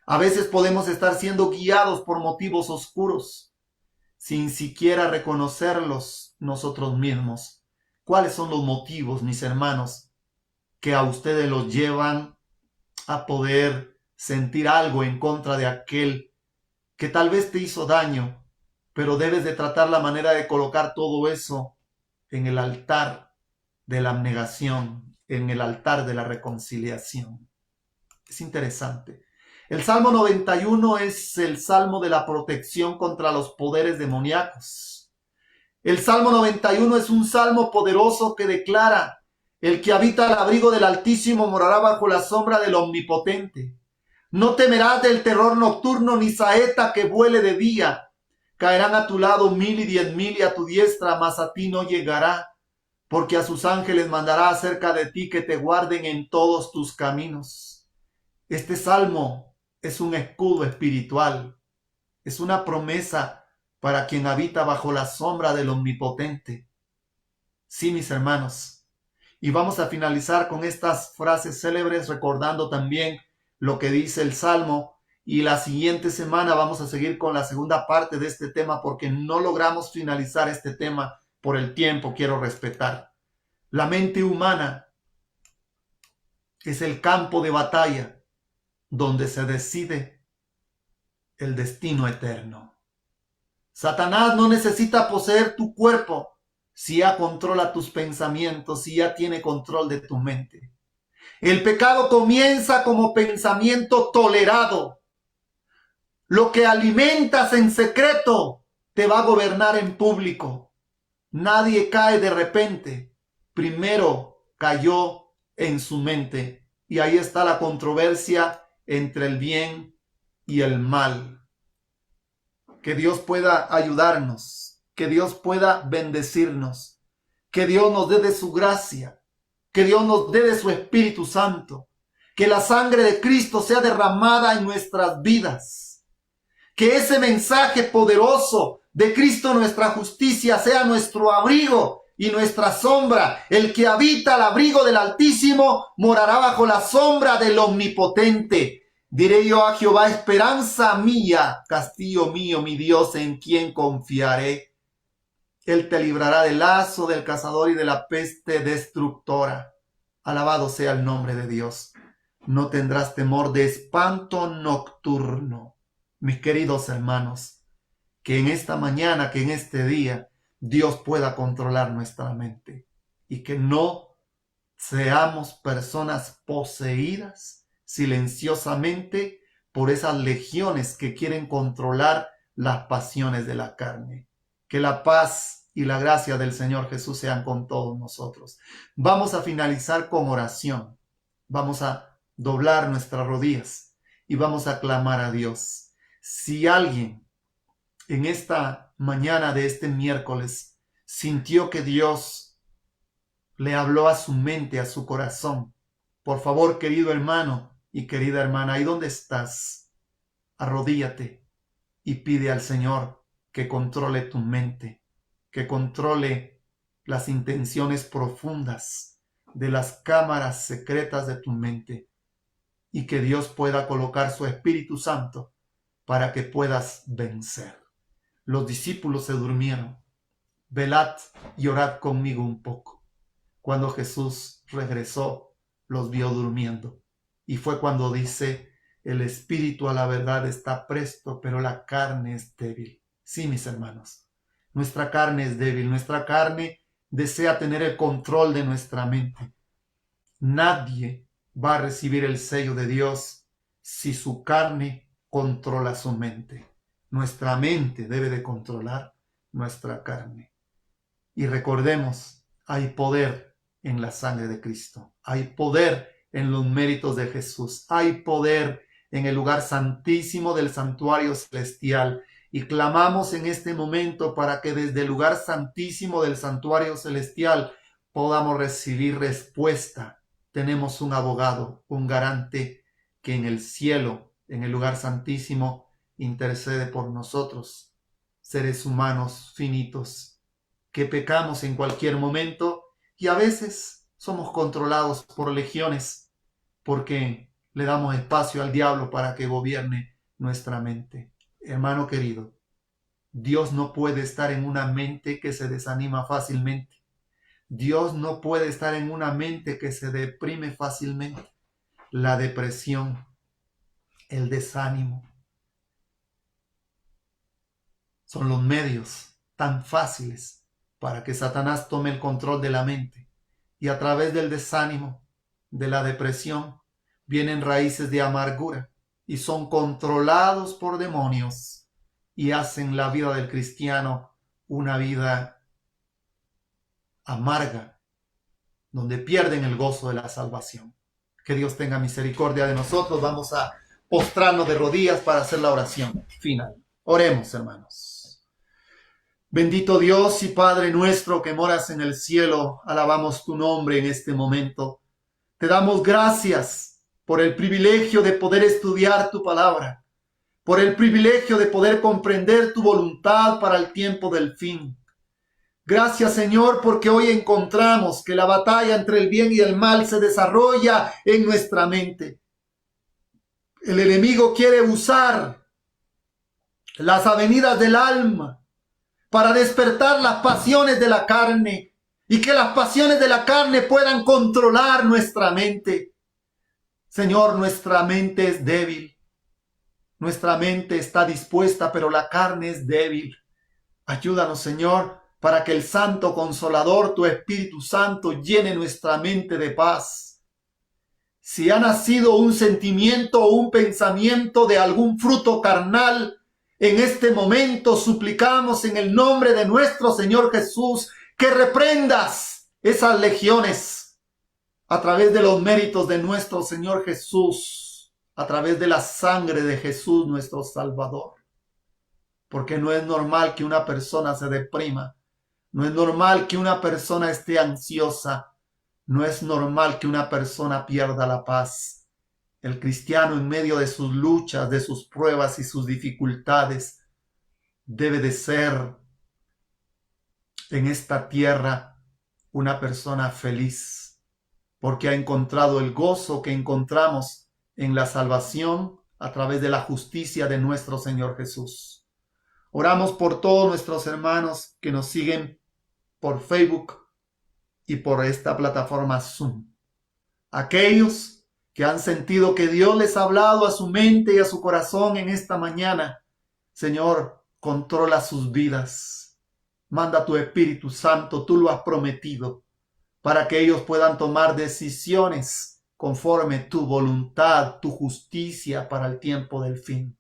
A veces podemos estar siendo guiados por motivos oscuros, sin siquiera reconocerlos nosotros mismos. ¿Cuáles son los motivos, mis hermanos, que a ustedes los llevan a poder sentir algo en contra de aquel que tal vez te hizo daño, pero debes de tratar la manera de colocar todo eso en el altar de la abnegación, en el altar de la reconciliación? Es interesante. El Salmo 91 es el salmo de la protección contra los poderes demoníacos. El Salmo 91 es un salmo poderoso que declara: el que habita al abrigo del Altísimo morará bajo la sombra del Omnipotente. No temerás del terror nocturno, ni saeta que vuele de día. Caerán a tu lado 1000 y 10,000 y a tu diestra, mas a ti no llegará. Porque a sus ángeles mandará acerca de ti que te guarden en todos tus caminos. Este salmo es un escudo espiritual. Es una promesa para quien habita bajo la sombra del Omnipotente. Sí, mis hermanos. Y vamos a finalizar con estas frases célebres, recordando también lo que dice el salmo. Y la siguiente semana vamos a seguir con la segunda parte de este tema, porque no logramos finalizar este tema por el tiempo. Quiero respetar. La mente humana es el campo de batalla donde se decide el destino eterno. Satanás no necesita poseer tu cuerpo si ya controla tus pensamientos, si ya tiene control de tu mente. El pecado comienza como pensamiento tolerado. Lo que alimentas en secreto te va a gobernar en público. Nadie cae de repente. Primero cayó en su mente. Y ahí está la controversia entre el bien y el mal. Que Dios pueda ayudarnos, que Dios pueda bendecirnos, que Dios nos dé de su gracia, que Dios nos dé de su Espíritu Santo, que la sangre de Cristo sea derramada en nuestras vidas, que ese mensaje poderoso de Cristo nuestra justicia sea nuestro abrigo y nuestra sombra. El que habita al abrigo del Altísimo morará bajo la sombra del Omnipotente. Diré yo a Jehová, esperanza mía, castillo mío, mi Dios, en quien confiaré. Él te librará del lazo del cazador y de la peste destructora. Alabado sea el nombre de Dios. No tendrás temor de espanto nocturno. Mis queridos hermanos, que en esta mañana, que en este día, Dios pueda controlar nuestra mente y que no seamos personas poseídas silenciosamente por esas legiones que quieren controlar las pasiones de la carne. Que la paz y la gracia del Señor Jesús sean con todos nosotros. Vamos a finalizar con oración. Vamos a doblar nuestras rodillas y vamos a clamar a Dios. Si alguien en esta mañana de este miércoles sintió que Dios le habló a su mente, a su corazón, por favor, querido hermano y querida hermana, ahí donde estás, arrodíllate y pide al Señor que controle tu mente, que controle las intenciones profundas de las cámaras secretas de tu mente y que Dios pueda colocar su Espíritu Santo para que puedas vencer. Los discípulos se durmieron. Velad y orad conmigo un poco. Cuando Jesús regresó, los vio durmiendo. Y fue cuando dice, el espíritu a la verdad está presto, pero la carne es débil. Sí, mis hermanos, nuestra carne es débil. Nuestra carne desea tener el control de nuestra mente. Nadie va a recibir el sello de Dios si su carne controla su mente. Nuestra mente debe de controlar nuestra carne. Y recordemos, hay poder en la sangre de Cristo. Hay poder en los méritos de Jesús. Hay poder en el lugar santísimo del santuario celestial. Y clamamos en este momento para que desde el lugar santísimo del santuario celestial podamos recibir respuesta. Tenemos un abogado, un garante que en el cielo, en el lugar santísimo, intercede por nosotros, seres humanos finitos, que pecamos en cualquier momento y a veces somos controlados por legiones porque le damos espacio al diablo para que gobierne nuestra mente. Hermano querido, Dios no puede estar en una mente que se desanima fácilmente. Dios no puede estar en una mente que se deprime fácilmente. La depresión, el desánimo, son los medios tan fáciles para que Satanás tome el control de la mente. Y a través del desánimo, de la depresión, vienen raíces de amargura y son controlados por demonios y hacen la vida del cristiano una vida amarga, donde pierden el gozo de la salvación. Que Dios tenga misericordia de nosotros. Vamos a postrarnos de rodillas para hacer la oración final. Oremos, hermanos. Bendito Dios y Padre nuestro que moras en el cielo, alabamos tu nombre en este momento. Te damos gracias por el privilegio de poder estudiar tu palabra, por el privilegio de poder comprender tu voluntad para el tiempo del fin. Gracias, Señor, porque hoy encontramos que la batalla entre el bien y el mal se desarrolla en nuestra mente. El enemigo quiere usar las avenidas del alma para despertar las pasiones de la carne y que las pasiones de la carne puedan controlar nuestra mente. Señor, nuestra mente es débil. Nuestra mente está dispuesta, pero la carne es débil. Ayúdanos, Señor, para que el Santo Consolador, tu Espíritu Santo, llene nuestra mente de paz. Si ha nacido un sentimiento o un pensamiento de algún fruto carnal, en este momento suplicamos en el nombre de nuestro Señor Jesús que reprendas esas legiones a través de los méritos de nuestro Señor Jesús, a través de la sangre de Jesús nuestro Salvador. Porque no es normal que una persona se deprima, no es normal que una persona esté ansiosa, no es normal que una persona pierda la paz. El cristiano en medio de sus luchas, de sus pruebas y sus dificultades, debe de ser en esta tierra una persona feliz, porque ha encontrado el gozo que encontramos en la salvación a través de la justicia de nuestro Señor Jesús. Oramos por todos nuestros hermanos que nos siguen por Facebook y por esta plataforma Zoom. Aquellos que han sentido que Dios les ha hablado a su mente y a su corazón en esta mañana, Señor, controla sus vidas. Manda tu Espíritu Santo, tú lo has prometido, para que ellos puedan tomar decisiones conforme tu voluntad, tu justicia para el tiempo del fin.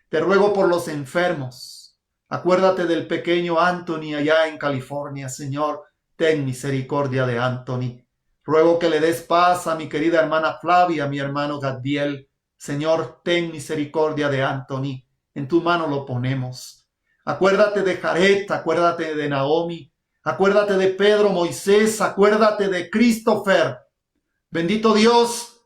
Te ruego por los enfermos. Acuérdate del pequeño Anthony allá en California, Señor. Ten misericordia de Anthony. Ruego que le des paz a mi querida hermana Flavia, a mi hermano Gadiel. Señor, ten misericordia de Anthony. En tu mano lo ponemos. Acuérdate de Jared, acuérdate de Naomi. Acuérdate de Pedro, Moisés, acuérdate de Christopher. Bendito Dios,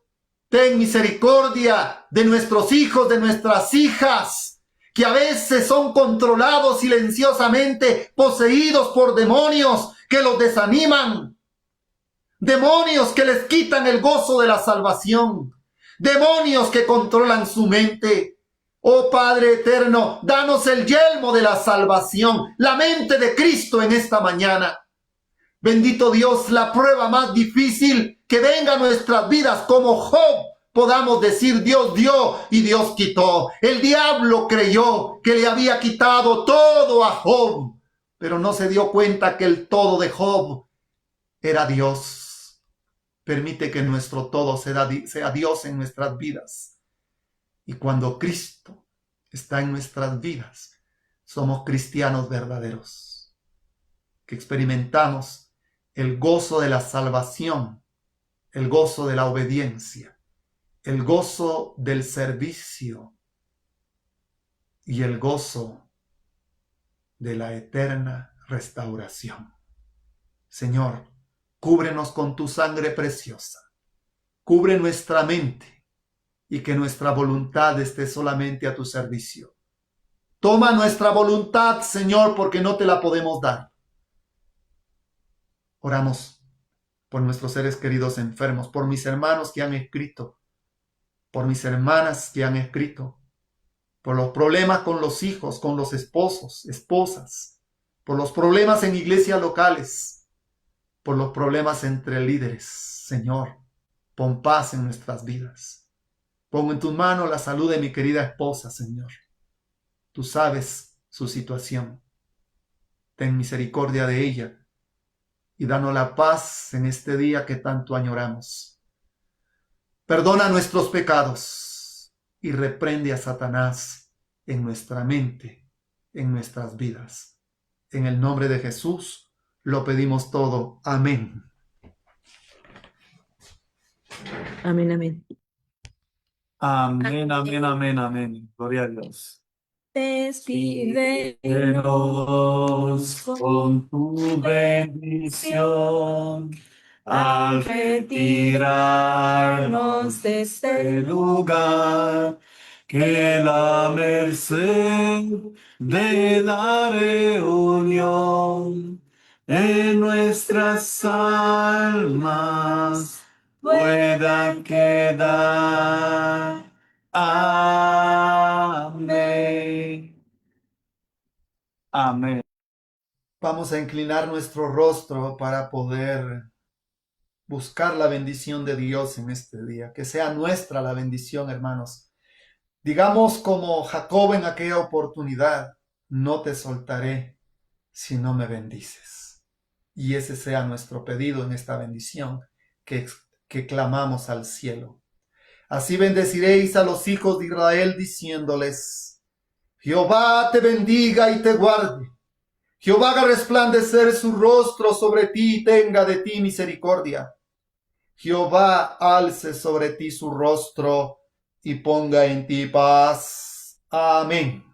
ten misericordia de nuestros hijos, de nuestras hijas, que a veces son controlados silenciosamente, poseídos por demonios que los desaniman. Demonios que les quitan el gozo de la salvación. Demonios que controlan su mente. Oh Padre eterno, danos el yelmo de la salvación, la mente de Cristo en esta mañana. Bendito Dios, la prueba más difícil que venga a nuestras vidas como Job, podamos decir Dios dio y Dios quitó. El diablo creyó que le había quitado todo a Job, pero no se dio cuenta que el todo de Job era Dios. Permite que nuestro todo sea Dios en nuestras vidas. Y cuando Cristo está en nuestras vidas, somos cristianos verdaderos, que experimentamos el gozo de la salvación, el gozo de la obediencia, el gozo del servicio y el gozo de la eterna restauración. Señor, cúbrenos con tu sangre preciosa, cubre nuestra mente, y que nuestra voluntad esté solamente a tu servicio. Toma nuestra voluntad, Señor, porque no te la podemos dar. Oramos por nuestros seres queridos enfermos, por mis hermanos que han escrito, por mis hermanas que han escrito, por los problemas con los hijos, con los esposos, esposas, por los problemas en iglesias locales, por los problemas entre líderes. Señor, pon paz en nuestras vidas. Pongo en tus manos la salud de mi querida esposa, Señor. Tú sabes su situación. Ten misericordia de ella y danos la paz en este día que tanto añoramos. Perdona nuestros pecados y reprende a Satanás en nuestra mente, en nuestras vidas. En el nombre de Jesús lo pedimos todo. Amén. Amén, amén. Amén, amén, amén, amén. Gloria a Dios. Despídenos con tu bendición al retirarnos de este lugar, que la merced de la reunión en nuestras almas pueda quedar. Amén. Amén. Vamos a inclinar nuestro rostro para poder buscar la bendición de Dios en este día. Que sea nuestra la bendición, hermanos. Digamos como Jacob en aquella oportunidad: no te soltaré si no me bendices. Y ese sea nuestro pedido en esta bendición que clamamos al cielo. Así bendeciréis a los hijos de Israel diciéndoles: Jehová te bendiga y te guarde. Jehová haga resplandecer su rostro sobre ti y tenga de ti misericordia. Jehová alce sobre ti su rostro y ponga en ti paz. Amén.